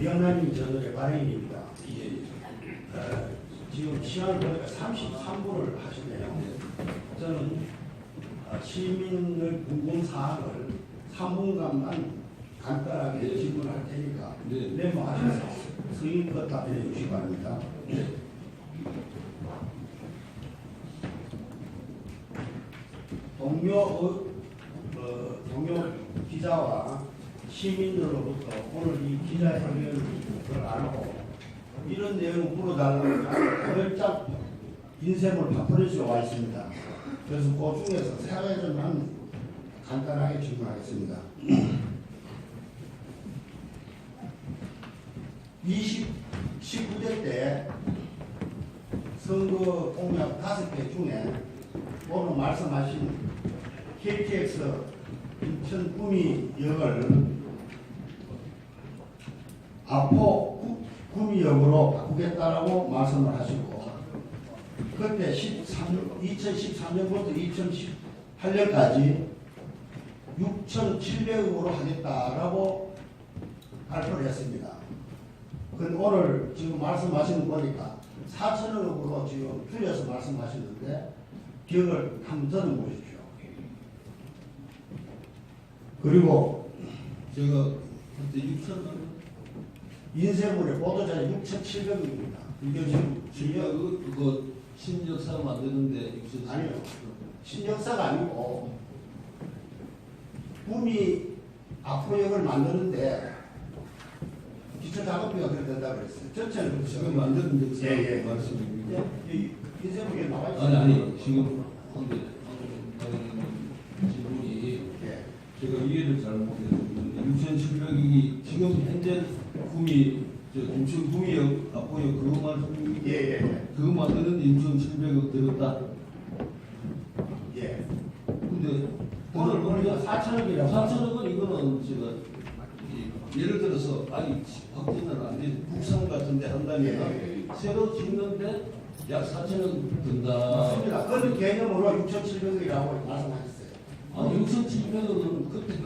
이영란님 저널의 발행인입니다. 예, 예. 지금 시간을 보니까 33분을 하시네요. 저는 시민의 궁금사항을 3분간만 간단하게 질문할 테니까 메모하셔서 성의껏 답변해 주시기 바랍니다. 동료 기자와 시민들로부터 오늘 이 기자회견을 안 하고 이런 내용을 물어달라고 가열짝 인쇄물 파프레스가 와 있습니다. 그래서 그 중에서 세 가지만 간단하게 질문하겠습니다. 19대 때 선거 공약 5개 중에 오늘 말씀하신 KTX 인천 구미역을 아포 구미역으로 바꾸겠다라고 말씀을 하시고 그때 2013년부터 2018년까지 6,700억으로 하겠다라고 발표를 했습니다. 근데 오늘 지금 말씀하시는 거 보니까 4,000억으로 지금 줄여서 말씀하시는데 기억을 한번 들어보십시오. 그리고 제가 그때 6,000원 인쇄물의 보도자료 6,700억입니다. 이게 제가 그거 신역사 만드는데 6,700원 아니요. 신역사가 아니고 구미 아포역을 만드는데 기초 작업비가 그렇게 된다고 그랬어요. 전체는 지금 만드는 역사 예. 말씀입니다. 인쇄물에 나와 있어요. 아니 지금 근데 질문이 제가 이해를 잘 못했는데 6,700억이 지금 현재 구미 인천 구미역 아포역 그거 말씀입니까? 예. 그거 만드는 6,700억 들었다. 예. 근데 오늘 보니까 4,000억이라고. 4,000억은 이거는 제가 예를 들어서 아니 확진은 안 돼. 국산 같은데 한다면 새로 짓는데 약 4,000억 든다. 맞습니다. 그런 개념으로 6,700억이라고 말씀하셨어요. 아니 6,700억은 그때는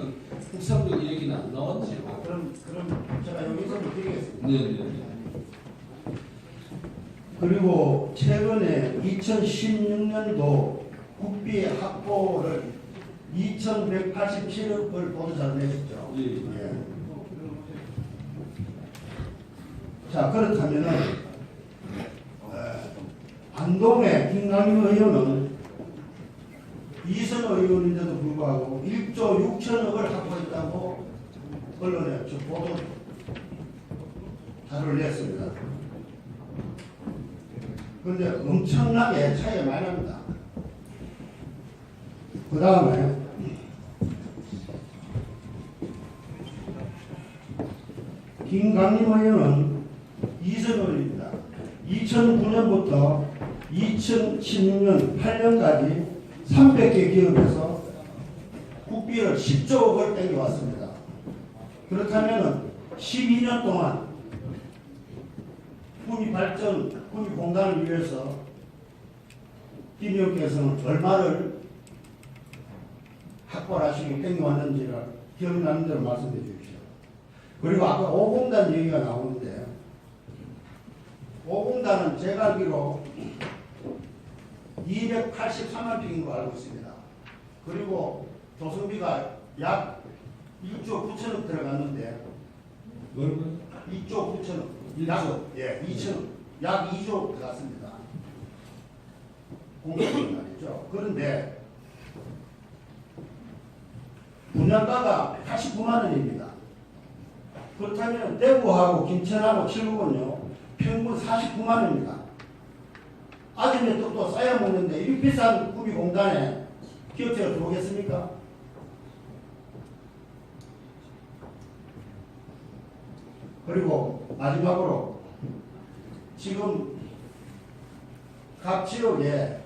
국산적 얘기는 안 나왔지. 그럼 제가 여기서 드리겠습니다. 네네. 그리고 최근에 2016년도 국비 확보를 2,187억을 보도자료 내셨죠. 예. 자, 그렇다면은 안동의 김강림 의원은 이선 의원인데도 불구하고 1조 6천억을 확보했다고 언론에 보도 자료를 냈습니다. 그런데 엄청나게 차이가 많이 납니다. 그 다음에 김강림 의원은 이선 의원입니다. 2009년부터 2016년 8년까지 300개 기업에서 국비를 10조억을 땡겨왔습니다. 그렇다면 12년 동안 구미 발전, 구미 공단을 위해서 김 의원께서는 얼마를 확보를 하시고 땡겨왔는지를 기억나는 대로 말씀해 주십시오. 그리고 아까 5공단 얘기가 나오는데 5공단은 제가 알기로 283만 평인 거 알고 있습니다. 그리고 조성비가 약 1조 9천억 들어갔는데 얼마? 2조 9천억 1조? 예, 2천억 약 2조 들어갔습니다. 공개된 말이죠. 그런데 분양가가 89만 원입니다. 그렇다면 대구하고 김천하고 칠곡은요 평균 49만 원입니다. 아줌의 떡도 쌓여 먹는데 이 비싼 구미 공단에 기업체가 들어오겠습니까? 그리고 마지막으로 지금 각 지역에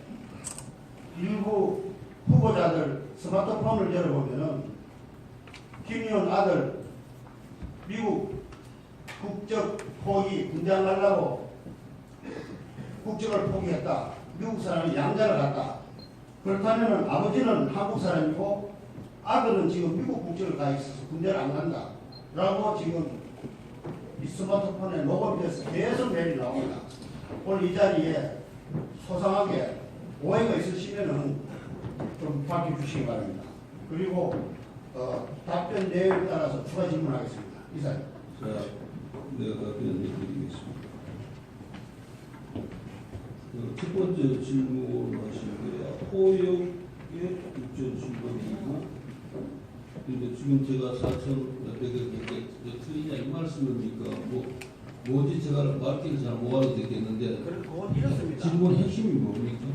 일부 후보자들 스마트폰을 열어보면은 김 의원 아들 미국 국적 포기 군대안 가려고 국적을 포기했다. 미국 사람이 양자를 갔다. 그렇다면 아버지는 한국 사람이고 아들은 지금 미국 국적을 가 있어서 군대를 안 간다. 라고 지금 이 스마트폰에 녹음이 돼서 계속 메일이 나옵니다. 오늘 이 자리에 소상하게 오해가 있으시면은 좀 밝혀주시기 바랍니다. 그리고 답변 내용에 따라서 추가 질문하겠습니다. 이사님. 자, 내가 답변을 드리겠습니다. 첫 번째 질문하신 게 포역의 6.7번이고, 근데 지금 제가 4,100개 틀리냐 이 말씀입니까? 뭐지 제가 말귀를 잘 못 알아듣겠는데 그건 이렇습니다. 질문 핵심이 뭡니까?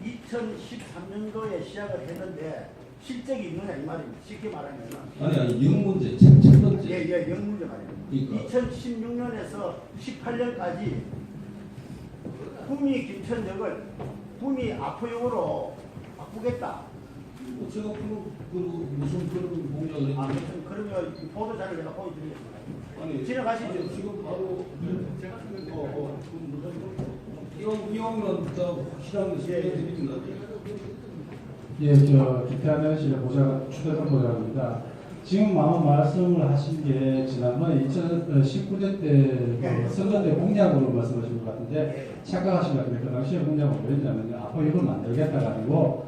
2013년도에 시작을 했는데 실적이 있느냐 이 말입니다. 쉽게 말하면 아니 영문제 첫 번째. 예, 영문제 말입니다. 그러니까. 2016년에서 18년까지 구미 김천역을 구미 아포역으로 바꾸겠다. 제가 무슨 그런 공약을 했는데 아무튼 그러면 이 보도 자료를 내가 보여드리겠습니다. 아니 지나가시죠. 아니, 지금 바로 이왕만 다 확실하게 설명드립니다. 예, 기태하는 실의 보좌 추대선 보좌입니다. 지금 말씀을 하신 게 지난번에 2019년 때 선거 때 공약으로 말씀하신 것 같은데 착각하신 것 같은데 그 당시에 공약은 뭐였냐면 앞으로 이걸 만들겠다가 아니고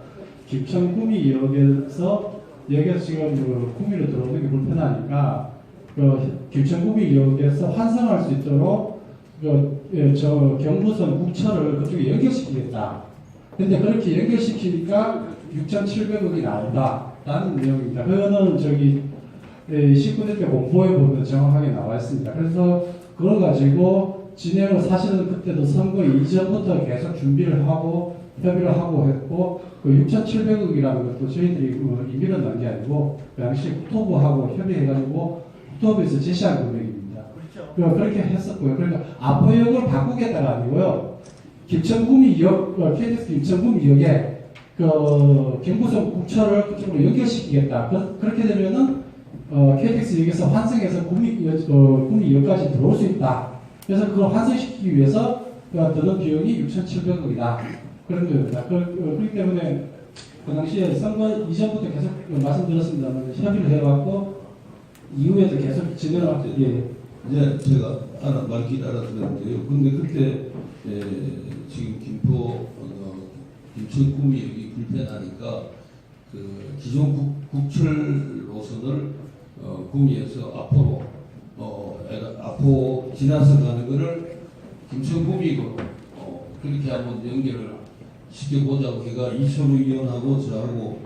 김천 구미역에서 지금 구미로 들어오는 게 불편하니까 김천 구미역에서 환승할 수 있도록 경부선 국철을 그쪽에 연결시키겠다. 근데 그렇게 연결시키니까 6,700억이 나온다라는 내용입니다. 그거는 19대 때 공보에 보면 정확하게 나와 있습니다. 그래서 그걸 가지고 진행을 사실은 그때도 선거 이전부터 계속 준비를 하고 협의를 하고 했고 그 6,700억이라는 것도 저희들이 임의로 난 게 아니고 그 당시 국토부하고 협의해가지고 국토부에서 제시한 금액입니다. 그렇죠. 그렇게 했었고요. 그러니까 아포역을 바꾸겠다가 아니고요. 김천구미역, KTX 김천구미역에 경부선 국철을 그쪽으로 연결시키겠다. 그렇게 되면은 KTX역에서 환승해서 구미역까지 들어올 수 있다. 그래서 그걸 환승시키기 위해서 드는 비용이 6,700억이다. 그런 겁니다. 그렇기 때문에 그 당시에 선거 이전부터 계속 말씀드렸습니다만 협의를 해왔고 이후에도 계속 진행을 예. 이제 제가 말귀를 알아들었는데요. 근데 그때 지금 김천 구미역이 불편하니까 그 기존 국철 노선을 구미에서 앞으로 지나서 가는 거를 김천 구미역으로 그렇게 한번 연결을 시켜보자고 해가 이철우 의원하고 저하고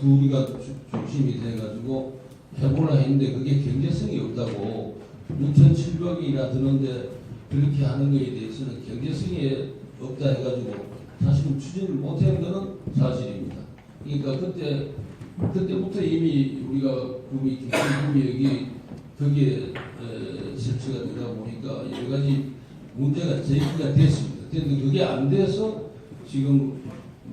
둘이가 중심이 돼가지고 해보려 했는데 그게 경제성이 없다고 6,700억이나 드는데 그렇게 하는 거에 대해서는 경제성이 없다 해가지고 사실은 추진을 못한 거는 사실입니다. 그러니까 그때부터 이미 우리가 구미역이 거기에 설치가 되다 보니까 여러 가지 문제가 제기가 됐습니다. 그런데 그게 안 돼서 지금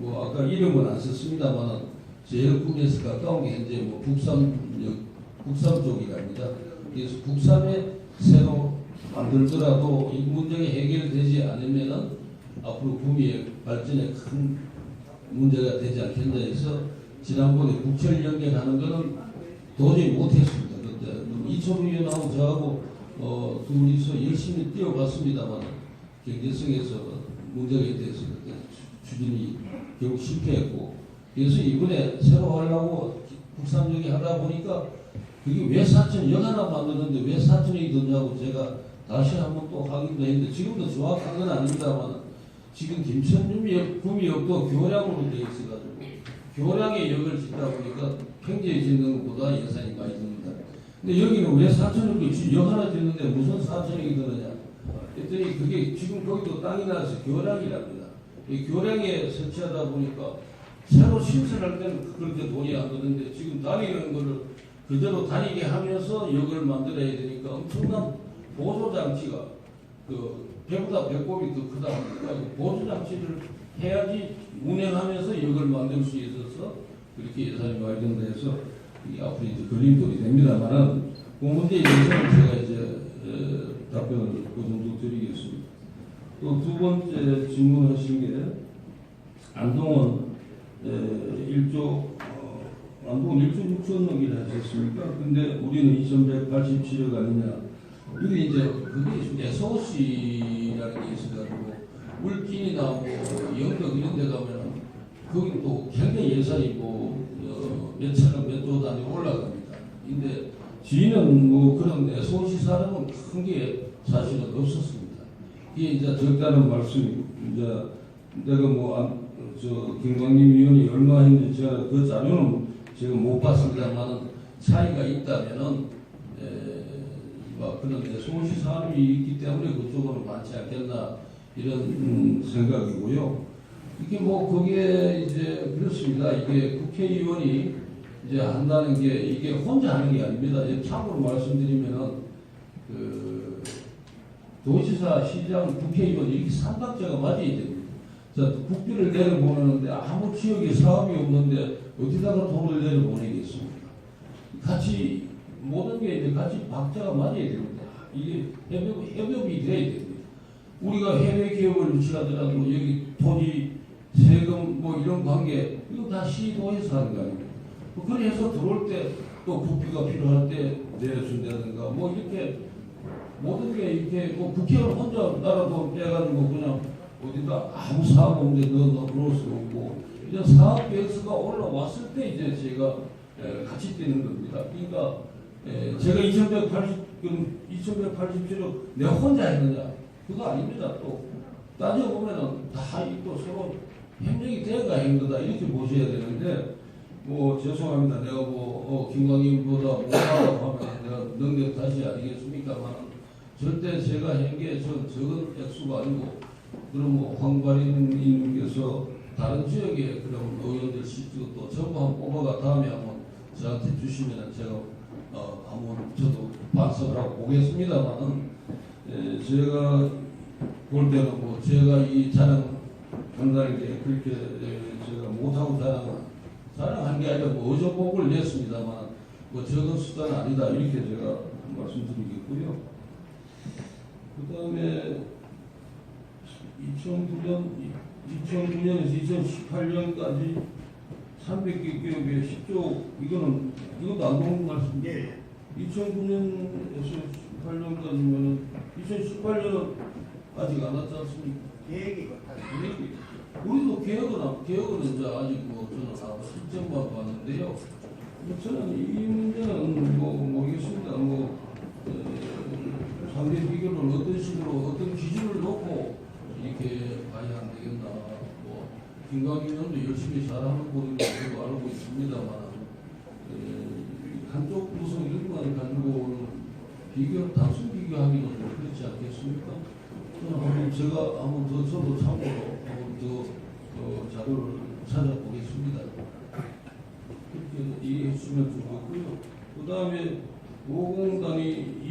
아까 이름은 안 썼습니다만 제일 구미에서 가까운 게 현재 국삼 쪽이랍니다. 그래서 국삼에 새로 만들더라도 이 문제가 해결되지 않으면은 앞으로 구미의 발전에 큰 문제가 되지 않겠나 해서 지난번에 국철 연결하는 거는 도저히 못했습니다. 그때 이철우 의원하고 저하고 둘이서 열심히 뛰어봤습니다만 경제성에서 문제가 돼서 그때 추진이 결국 실패했고 그래서 이번에 새로 하려고 국삼역에 하다 보니까 그게 왜 사천역 하나 만드는데 왜 사천역이 드냐고 제가 다시 한번 또 확인도 했는데 지금도 정확한 건 아닙니다만 지금 김천구미역도 교량으로 되어 있어가지고 교량의 역을 짓다 보니까 평지에 짓는 것보다 예산이 많이 듭니다. 근데 여기는 왜 사천역이 역 하나 짓는데 무슨 사천역이 드느냐 했더니 그게 지금 거기도 땅이 나서 교량이랍니다. 이 교량에 설치하다 보니까 새로 신설할 때는 그렇게 돈이 안 드는데 지금 다니는 거를 그대로 다니게 하면서 역을 만들어야 되니까 엄청난 보조장치가 배보다 배꼽이 더 크다 보니까 보조장치를 해야지 운행하면서 역을 만들 수 있어서 그렇게 예산이 마련된다 해서 이게 앞으로 이제 걸림돌이 됩니다만은 그 문제에 대해서는 제가 이제 답변을 그 정도 드리겠습니다. 또 두 번째 질문하신 게 안동은 1조 안동 1.6천억이라 하셨습니까? 근데 우리는 2,187억 아니냐. 이게 이제 그게 SOC라는 게 있어가지고 울진이나 뭐 영덕 이런 데 가면은 거기 또 굉장히 예산이 몇 천억 몇 조 단위 올라갑니다. 근데 지인은 뭐 그런 SOC 사람은 큰 게 사실은 없었습니다. 이게 이제 적다는 말씀이 이제 내가 김광림 위원이 얼마 했는지 제가 그 자료는 제가 못 봤습니다만 차이가 있다면은 그런 소시 사람이 있기 때문에 그쪽으로 많지 않겠나 이런 생각이고요. 이게 거기에 이제 그렇습니다. 이게 국회의원이 이제 한다는 게 이게 혼자 하는 게 아닙니다. 참고로 말씀드리면은 도지사, 시장, 국회의원 이렇게 삼각자가 맞아야 됩니다. 자, 국비를 내려보내는데 아무 지역에 사업이 없는데 어디다가 돈을 내려보내겠습니까? 같이 모든 게 이제 같이 박자가 맞아야 됩니다. 이게 협업이 돼야 됩니다. 우리가 해외 기업을 유치하더라도 여기 토지, 세금 이런 관계 이거 다 시도해서 하는 거 아닙니까? 그래서 들어올 때 또 국비가 필요할 때 내려준다든가 이렇게 모든 게 이렇게 국회의원 혼자 나라도 빼가지고 그냥 어디다 아무 사업 없는데 넣을 수 없고 이런 사업 계획서가 올라왔을 때 이제 제가 같이 뛰는 겁니다. 그러니까 제가 2,187억 내가 혼자 했느냐 그거 아닙니다. 또 따져보면은 다 또 서로 협력이 돼가 한 거다 이렇게 보셔야 되는데 죄송합니다. 내가 김광임보다 못하다고 하면 내가 능력 다시 아니겠습니까만 절대 제가 한 게 적은 액수가 아니고 그럼 황발인님께서 다른 지역에 그럼 의원들 시도 또 전부 한번 뽑아가 다음에 한번 저한테 주시면 제가 한번 저도 반성을 하고 보겠습니다만은 제가 볼 때는 제가 이 자랑한다는 게 그렇게 제가 못하고 자랑한 게 아니라 어조복을 냈습니다만 적은 수단은 아니다 이렇게 제가 말씀드리겠고요. 그 다음에 2009년에서 2018년까지 300개 기업에 10조 이것도 안 좋은 말씀인데 2009년에서 18년까지면은 2018년은 아직 안 왔지 않습니까? 계획이 우리도 계획은 이제 아직 저는 실전만 봤는데요. 저는 이 문제는 모르겠습니다. 상대 비교를 어떤 식으로 어떤 기준을 놓고 이렇게 봐야 안 되겠나. 김광임 의원도 열심히 잘하는 분인 것으로 알고 있습니다만 한쪽 구성 이런 것을 가지고 단순 비교하기는 좀 그렇지 않겠습니까? 제가 저도 참고로 더 자료를 찾아보겠습니다. 그렇게 이해해 주시면 좋겠고요. 그 다음에 오공단이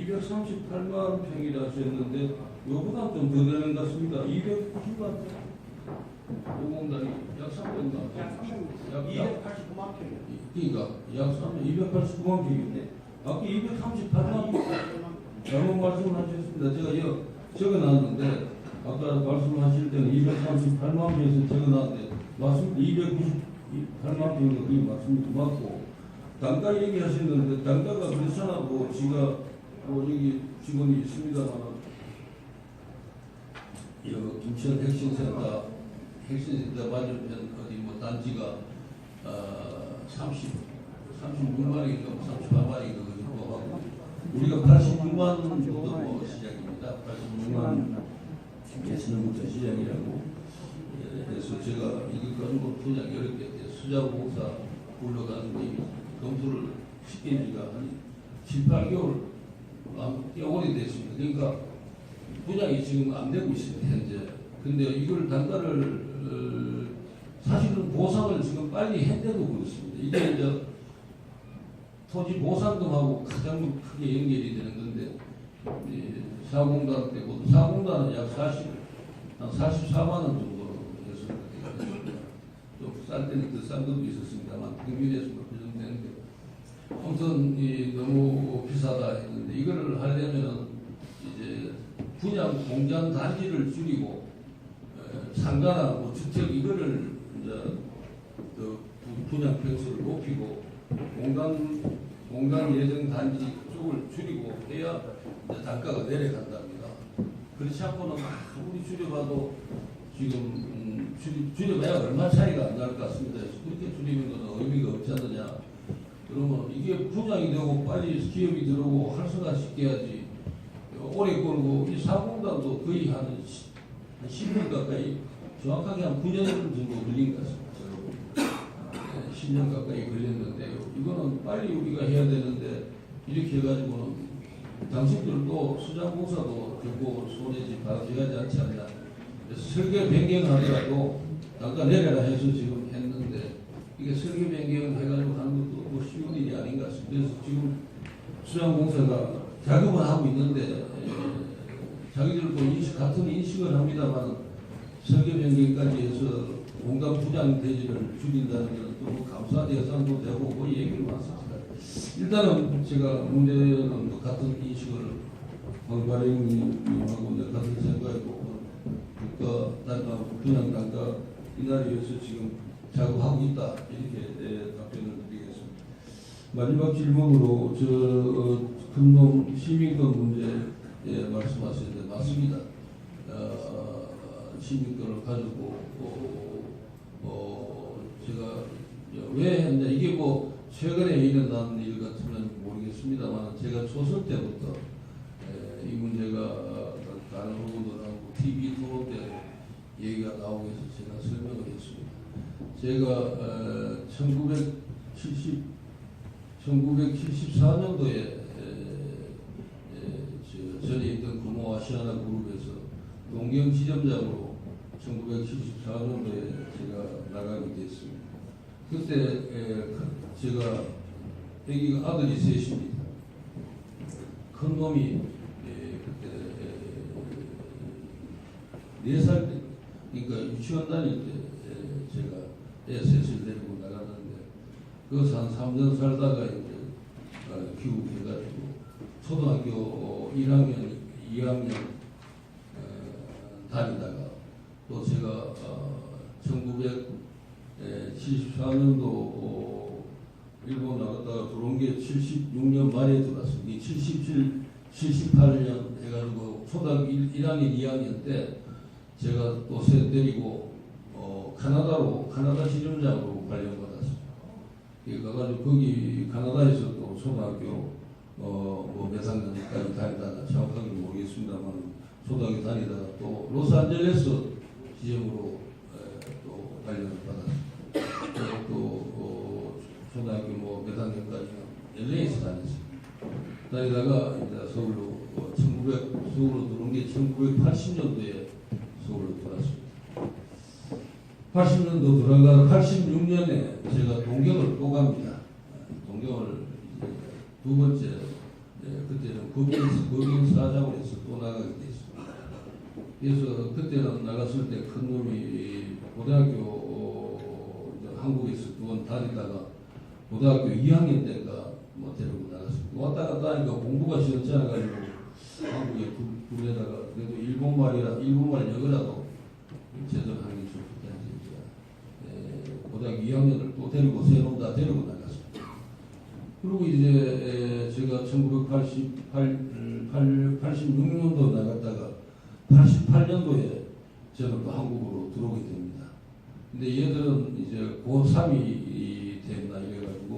238만 평이라 하셨는데 요보다 좀 더 되는 것 같습니다. 290만 평. 오공단이 약 300만 평. 약 289만 평. 그러니까 약 289만 평인데 아까 238만 평. 잘못 말씀하셨습니다. 제가 적어놨는데 아까 말씀하실 때는 238만 평에서 적어놨는데 맞습니다. 298만 평이 그게 맞습니다. 맞고 단가 얘기하셨는데 단가가 그렇잖아. 지가 여기 직원이 있습니다만 김천 핵심센터 맞으면 어디 단지가 36만 원인가 38만 원인가 그거 하고 우리가 86만 정도 시작입니다. 86만 예수님부터 시작이라고 그래서 제가 이거 가지고 그냥 어렵게 수자공사 불러가지고 검토를 시킨 지가 한 7, 8개월 꽤 오래됐습니다. 그러니까 분양이 지금 안 되고 있습니다. 현재. 근데 이걸 단가를 사실은 보상을 지금 빨리 했는데도 그렇습니다. 이게 이제 토지 보상금하고 가장 크게 연결이 되는 건데 사공단 때고 사공단은 약 44만 원 정도로 해서 좀 쌀 때는 더 싼 것도 있었습니다만 평균에서 그 정도 되는데 아무튼 너무 비싸다 했는데 이거를 하려면은 이제 분양 공장 단지를 줄이고 상가나 주택 이거를 이제 분양 평수를 높이고 공단 예정 단지 쪽을 줄이고 해야 이제 단가가 내려간답니다. 그렇지 않고는 아무리 줄여봐도 지금 줄여봐야 얼마 차이가 안 날 것 같습니다. 그렇게 줄이는 것은 의미가 없지 않느냐. 그러면 이게 분양이 되고 빨리 기업이 들어오고 활성화시켜야지. 오래 끌고 이 사공단도 거의 한 10년 가까이 정확하게 한 9년 정도 걸린 것 같습니다. 10년 가까이 걸렸는데요. 이거는 빨리 우리가 해야 되는데 이렇게 해가지고는 당신들도 수장공사도 결국 손해지 받아줘야지 않지 않냐. 그래서 설계 변경하더라도 단가 내려라 해서 지금 했는데 이게 설계 변경해가지고 하는 것도 뭐 쉬운 일이 아닌 것 같습니다. 그래서 지금 수장공사가 자금을 하고 있는데 자기들도 같은 인식을 합니다만 설계 변경까지 해서 공단 부장 대지를 줄인다는 것은 또 감사 예산도 되고 뭐 얘기를 많습니다. 일단은 제가 문제는 같은 인식을 황발행님하고 같은 생각이고 국가 단가 분양 단가 인하를 위해서 지금 작업하고 있다 이렇게 답변을 드리겠습니다. 마지막 질문으로 금동 시민권 문제 말씀하셨는데 맞습니다. 시민권을 가지고 제가 왜 했냐 이게 뭐 최근에 일어난 일 같으면 모르겠습니다만 제가 초선 때부터 이 문제가 다른 후보들하고 TV 토론 때 얘기가 나오고 해서 제가 설명을 했습니다. 제가 1974년도에 전에 있던 금호 아시아나 그룹에서 농경 지점장으로 1974년도에 제가 나가게 됐습니다. 그때 제가 아기가 아들이 셋입니다. 큰 놈이 그때 4살 때, 그러니까 유치원 다닐 때 제가 애 셋을 데리고 나갔는데 그것을 한 3년 살다가 이제 귀국해가지고 초등학교 1학년, 2학년 다니다가 또 제가 1974년도 일본 나갔다가 들어온 게 76년 말에 들어왔습니다. 77, 78년 해가지고 초등학교 1학년, 2학년 때 제가 또 새 데리고 카나다 실험장으로 발령받았습니다. 가가지고 거기 카나다에서 또 초등학교 몇 학년까지 다니다가 정확하게 모르겠습니다만 초등학교 다니다가 또 로스안젤레스 지점으로 또 발령을 받았습니다. 또 초등학교 몇 학년까지는 LA에서 다녔습니다. 다니다가 이제 서울로 들어온 게 1980년도에 서울로 들어왔습니다. 80년도 들어가 86년에 제가 동경을 또 갑니다. 동경을 두 번째 그때는 법인사장으로 해서 또 나가게 됐습니다. 그래서 그때는 나갔을 때 큰 놈이 고등학교 한국에서 2번 다니다가 고등학교 2학년 때가 데리고 나갔습니다. 왔다 갔다 하니까 공부가 시원치 않아가지고 한국에 둘에다가 그래도 일본말 영어라도 제대로 하는 게 좋겠다 해서 고등학교 2학년을 또 데리고 세 놈 다 데리고 나갔습니다. 그리고 이제 제가 1986년도 나갔다가 88년도에 저는 또 한국으로 들어오게 됩니다. 근데 얘들은 이제 고3이 됐나 이래가지고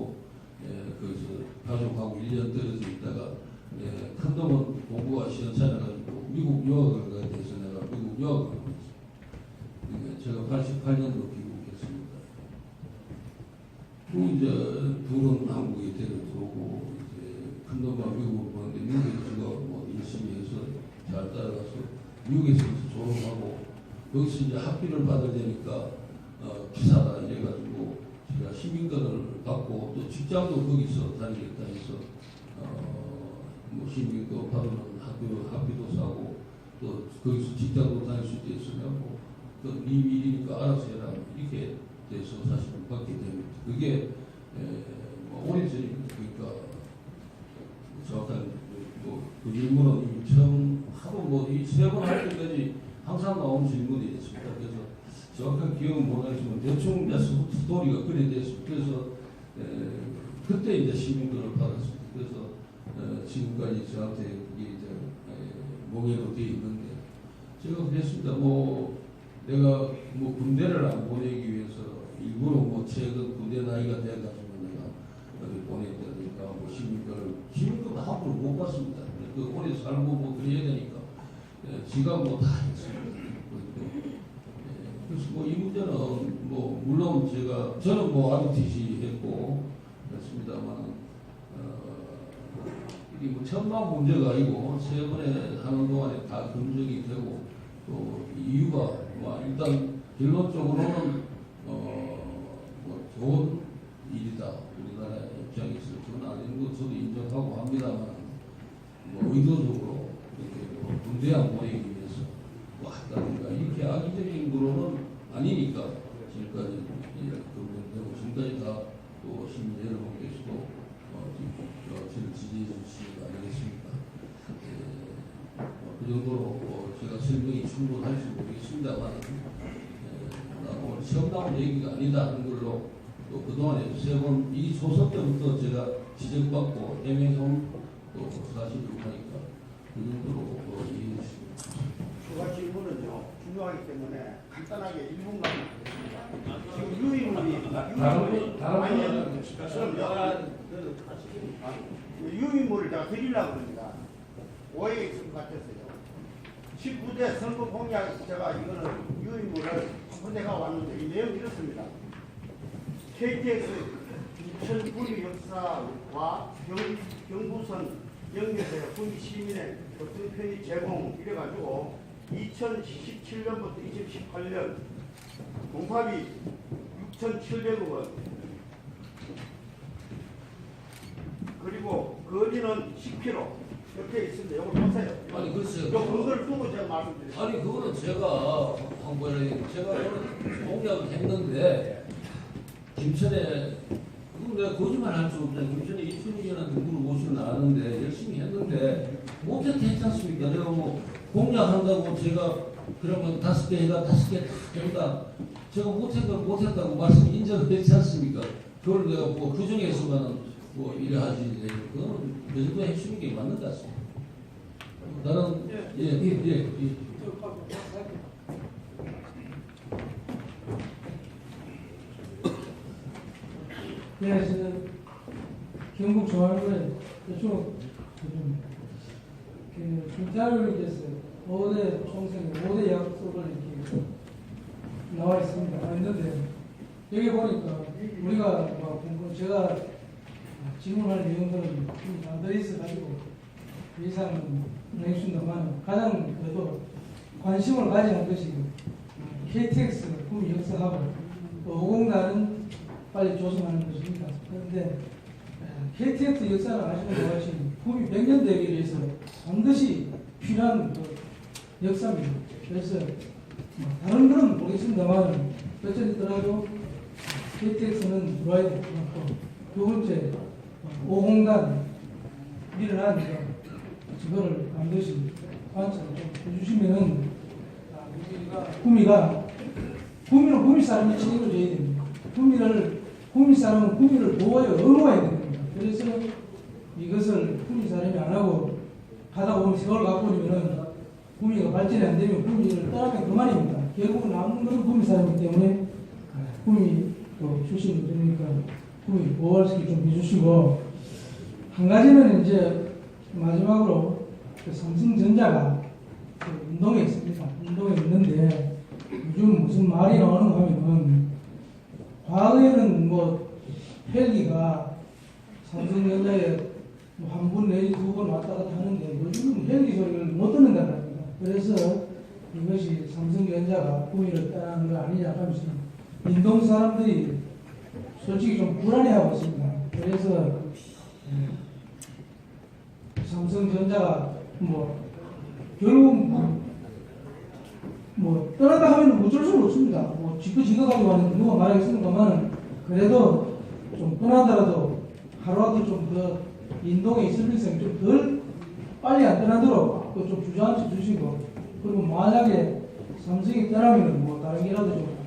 거기서 가족하고 1년 떨어져 있다가 큰 놈은 공부가 시원찮아가지고 미국 유학을 가게 돼서 내가 미국 유학을 가고 있습니다. 제가 88년도 귀국했습니다. 그리고 이제 둘은 한국에 들어오고 큰 놈은 미국을 보는데 미국에서 열심히 해서 잘 따라가서 미국에서 졸업하고 여기서 이제 학비를 받아야 되니까 기사다 이래가지고 제가 시민권을 받고 또 직장도 거기서 다니겠다 해서 시민권 받으면 학비도 싸고 또 거기서 직장도 다닐 수 있겠으냐고 또 네 일이니까 알아서 해라 이렇게 돼서 사실 받게 됩니다. 그게 오래전입니다. 그러니까 정확한 그 질문은 처음 하도 이 세 번 할 때까지 항상 나오는 질문이었습니다. 그래서 정확한 기억은 모르겠지만 대충 스토리가 그래 됐습니다. 그래서 그때 이제 시민권을 받았습니다. 그래서 지금까지 저한테 그게 이제 몽해로 되어 있는데 제가 그랬습니다. 내가 군대를 안 보내기 위해서 일부러 최근 군대 나이가 돼가지고 내가 어디 보냈다니까 시민권을 함부로 못 받습니다. 그 오래 살고 그래야 되니까 지가 다 했습니다. 그래서 이 문제는 물론 저는 ROTC 했고 그렇습니다만 이게 천만 문제가 아니고 세 번에 하는 동안에 다 검증이 되고 또 이유가 일단 결론적으로는 좋은 일이다. 우리나라 입장에서 저는 아닌 거 저도 인정하고 합니다만 의도적으로 이렇게 군대 안 보내기 위해서 왔다든가 이렇게 악의적인 거로는 아니니까 지금까지 검증되고 지금까지 다 또 시민 여러분께서도 저를 지지해 주시는 거 아니겠습니까? 그 정도로 제가 설명이 충분할지 모르겠습니다만 오늘 시험 나온 얘기가 아니다 하는 걸로 또 그동안에 세 번 이 소설 때부터 제가 지적받고 해명해온 또 사실을 하니까 그 정도로 이해해 주십니다. 추가 질문은요 중요하기 때문에 간단하게 1분만 하겠습니다. 지금 유인물이 유인물을 제가 드리려고 합니다. 오해가 있을 것 같았어요. 19대 선거 공약 제가 이거는 유인물을 군대가 왔는데 이 내용이 이렇습니다. KTX 인천 구미 역사와 경부선 연결해서 구미 시민의 교통 편의 제공 이래가지고 2017년부터 2018년 공파비 6,700억 원 그리고 거리는 10km 옆에 있습니다. 이걸 보세요. 아니 글쎄요. 이 근거를 두고 제가 말씀드렸습니다. 아니 그거는 제가 제가 공약을 했는데 김천에 내가 거짓말 할 수 없잖아요. 김천에 2002년에 누구를 모시고 나왔는데 열심히 했는데 못했다 했지 않습니까? 내가 공약한다고 제가 그러면 5개 해가 5개 된다. 제가 못했다고 말씀 인정을 했지 않습니까? 그걸 내가 그 중에서만 이래 하지. 그건 그 정도 해주는 게 맞는 것 같습니다. 나는 저는 경북 중앙을에 좀 자료님께서 5대 총선, 5대 약속을 이렇게 나와 있습니다. 있는데 여기 보니까 우리가 제가 질문할 내용들은 다 들어있어가지고 그 이상은 내겠습니다만 가장 그래도 관심을 가지는 것이 KTX 구미 역사하고 또 5공단은 빨리 조성하는 것입니다. 그런데 KTX 역사를 아시는 것이 구미 100년 되기 위해서 반드시 필요한 역사입니다. 그래서 다른 거는 모르겠습니다만 어쨌더라도 KTX는 들어와야 될 것 같고 두 번째 5공단 일어나니까 그거를 반드시 관찰을 좀 해주시면은 구미는 구미 사람이 책임을 져야 됩니다. 구미 사람은 구미를 보호하여 의무해야 됩니다. 그래서 이것을 구미 사람이 안 하고 가다 보면 세월 가버리면은 구미가 발전이 안 되면 구미를 떠나면 그만입니다. 결국은 남는 것은 구미 사람이기 때문에 구미 출신이 되니까 구미 보호할 수 있게 좀 해주시고 한 가지는 이제 마지막으로 그 삼성전자가 그 운동에 있습니다. 운동에 있는데 요즘 무슨 말이 나오는가 하면은 과거에는 헬기가 삼성전자에 한 번 내지 두 번 왔다 갔다 하는데 요즘은 헬기 소리를 못 듣는다는 겁니다. 그래서 이것이 삼성전자가 구미를 떠나는 거 아니냐 하면서 인동 사람들이 솔직히 좀 불안해하고 있습니다. 그래서 삼성전자가 결국 떠나다 하면 어쩔 수는 없습니다. 지가 가지고 하는 누가 말하겠습니다만 그래도 좀 떠나더라도 하루라도 좀 더 인동의 서비스가 좀 덜 빨리 안 떠나도록 좀 주저앉혀 주시고 그리고 만약에 삼성이 떠나면 다른 게라도 좀